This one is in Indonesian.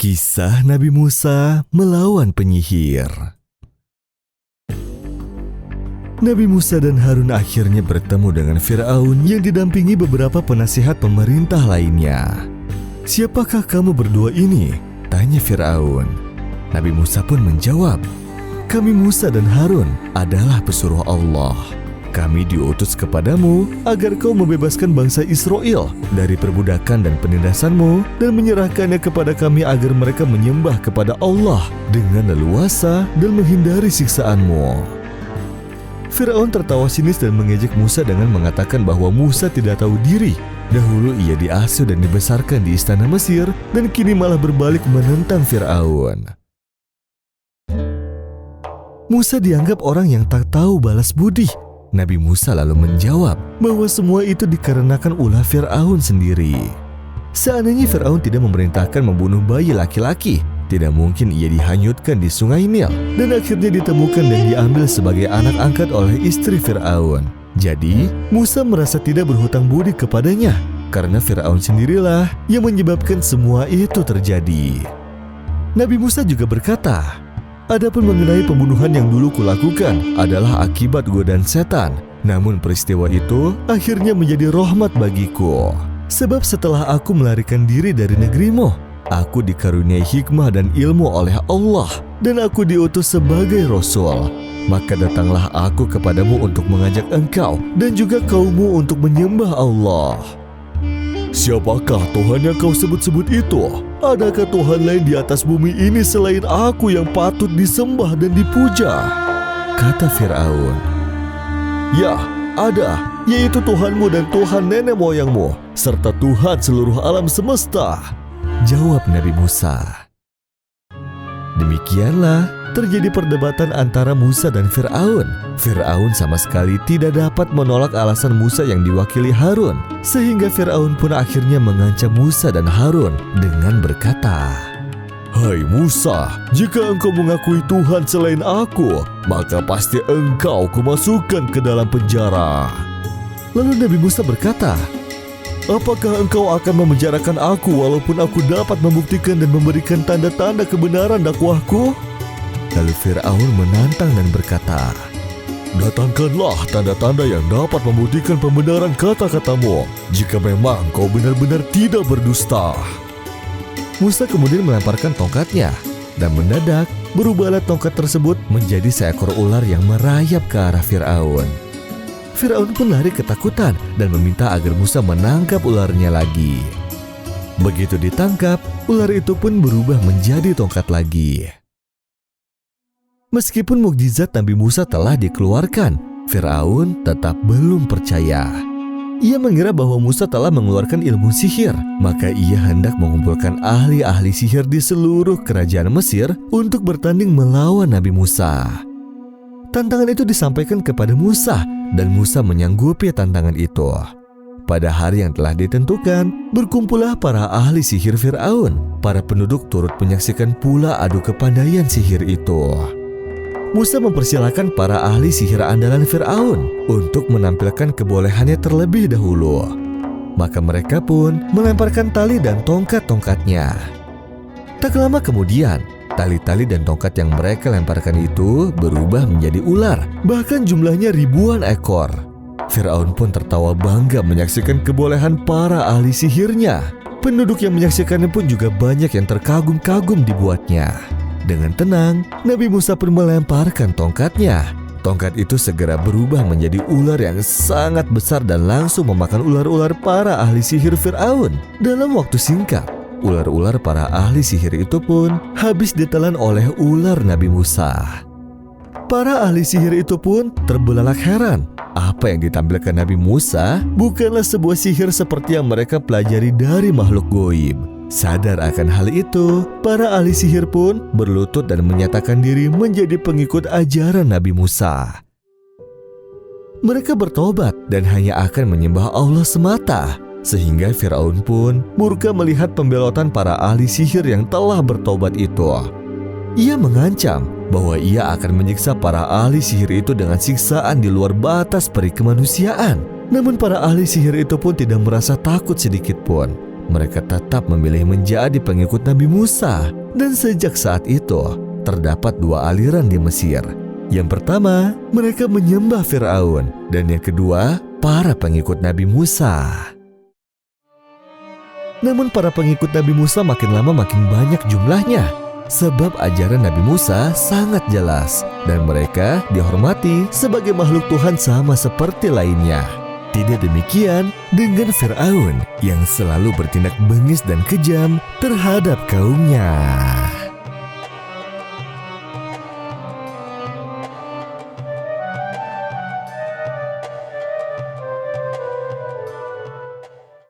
Kisah Nabi Musa melawan penyihir. Nabi Musa dan Harun akhirnya bertemu dengan Fir'aun yang didampingi beberapa penasihat pemerintah lainnya. "Siapakah kamu berdua ini?" tanya Fir'aun. Nabi Musa pun menjawab, "Kami Musa dan Harun adalah pesuruh Allah. Kami diutus kepadamu agar kau membebaskan bangsa Israel dari perbudakan dan penindasanmu dan menyerahkannya kepada kami agar mereka menyembah kepada Allah dengan leluasa dan menghindari siksaanmu." Fir'aun tertawa sinis dan mengejek Musa dengan mengatakan bahwa Musa tidak tahu diri. Dahulu ia diasuh dan dibesarkan di istana Mesir dan kini malah berbalik menentang Fir'aun. Musa dianggap orang yang tak tahu balas budi. Nabi Musa lalu menjawab bahwa semua itu dikarenakan ulah Fir'aun sendiri. Seandainya Fir'aun tidak memerintahkan membunuh bayi laki-laki, tidak mungkin ia dihanyutkan di sungai Nil dan akhirnya ditemukan dan diambil sebagai anak angkat oleh istri Fir'aun. Jadi, Musa merasa tidak berhutang budi kepadanya karena Fir'aun sendirilah yang menyebabkan semua itu terjadi. Nabi Musa juga berkata, "Adapun mengenai pembunuhan yang dulu kulakukan adalah akibat godaan setan. Namun peristiwa itu akhirnya menjadi rahmat bagiku. Sebab setelah aku melarikan diri dari negerimu, aku dikaruniai hikmah dan ilmu oleh Allah dan aku diutus sebagai Rasul. Maka datanglah aku kepadamu untuk mengajak engkau dan juga kaummu untuk menyembah Allah." "Siapakah Tuhan yang kau sebut-sebut itu? Adakah Tuhan lain di atas bumi ini selain aku yang patut disembah dan dipuja?" kata Fir'aun. "Ya, ada, yaitu Tuhanmu dan Tuhan nenek moyangmu, serta Tuhan seluruh alam semesta," jawab Nabi Musa. Demikianlah terjadi perdebatan antara Musa dan Fir'aun. Fir'aun sama sekali tidak dapat menolak alasan Musa yang diwakili Harun, sehingga Fir'aun pun akhirnya mengancam Musa dan Harun dengan berkata, "Hai Musa, jika engkau mengakui Tuhan selain aku, maka pasti engkau kumasukkan ke dalam penjara." Lalu Nabi Musa berkata, "Apakah engkau akan memenjarakan aku walaupun aku dapat membuktikan dan memberikan tanda-tanda kebenaran dakwahku?" Lalu Fir'aun menantang dan berkata, "Datangkanlah tanda-tanda yang dapat membuktikan pembenaran kata-katamu, jika memang kau benar-benar tidak berdusta." Musa kemudian melemparkan tongkatnya, dan mendadak berubahlah tongkat tersebut menjadi seekor ular yang merayap ke arah Fir'aun. Fir'aun pun lari ketakutan dan meminta agar Musa menangkap ularnya lagi. Begitu ditangkap, ular itu pun berubah menjadi tongkat lagi. Meskipun mukjizat Nabi Musa telah dikeluarkan, Fir'aun tetap belum percaya. Ia mengira bahwa Musa telah mengeluarkan ilmu sihir, maka ia hendak mengumpulkan ahli-ahli sihir di seluruh kerajaan Mesir untuk bertanding melawan Nabi Musa. Tantangan itu disampaikan kepada Musa, dan Musa menyanggupi tantangan itu. Pada hari yang telah ditentukan, berkumpullah para ahli sihir Fir'aun. Para penduduk turut menyaksikan pula adu kepandaian sihir itu. Musa mempersilahkan para ahli sihir andalan Fir'aun untuk menampilkan kebolehannya terlebih dahulu. Maka mereka pun melemparkan tali dan tongkat-tongkatnya. Tak lama kemudian, tali-tali dan tongkat yang mereka lemparkan itu berubah menjadi ular, bahkan jumlahnya ribuan ekor. Fir'aun pun tertawa bangga menyaksikan kebolehan para ahli sihirnya. Penduduk yang menyaksikannya pun juga banyak yang terkagum-kagum dibuatnya. Dengan tenang, Nabi Musa pun melemparkan tongkatnya. Tongkat itu segera berubah menjadi ular yang sangat besar dan langsung memakan ular-ular para ahli sihir Fir'aun. Dalam waktu singkat, ular-ular para ahli sihir itu pun habis ditelan oleh ular Nabi Musa. Para ahli sihir itu pun terbelalak heran. Apa yang ditampilkan Nabi Musa bukanlah sebuah sihir seperti yang mereka pelajari dari makhluk goib. Sadar akan hal itu, para ahli sihir pun berlutut dan menyatakan diri menjadi pengikut ajaran Nabi Musa. Mereka bertobat dan hanya akan menyembah Allah semata, sehingga Fir'aun pun murka melihat pembelotan para ahli sihir yang telah bertobat itu. Ia mengancam bahwa ia akan menyiksa para ahli sihir itu dengan siksaan di luar batas peri kemanusiaan. Namun para ahli sihir itu pun tidak merasa takut sedikit pun. mereka tetap memilih menjadi pengikut Nabi Musa. Dan sejak saat itu, terdapat dua aliran di Mesir. Yang pertama, mereka menyembah Firaun, dan yang kedua, para pengikut Nabi Musa. Namun para pengikut Nabi Musa makin lama makin banyak jumlahnya, sebab ajaran Nabi Musa sangat jelas dan mereka dihormati sebagai makhluk Tuhan sama seperti lainnya. Tidak demikian dengan Firaun yang selalu bertindak bengis dan kejam terhadap kaumnya.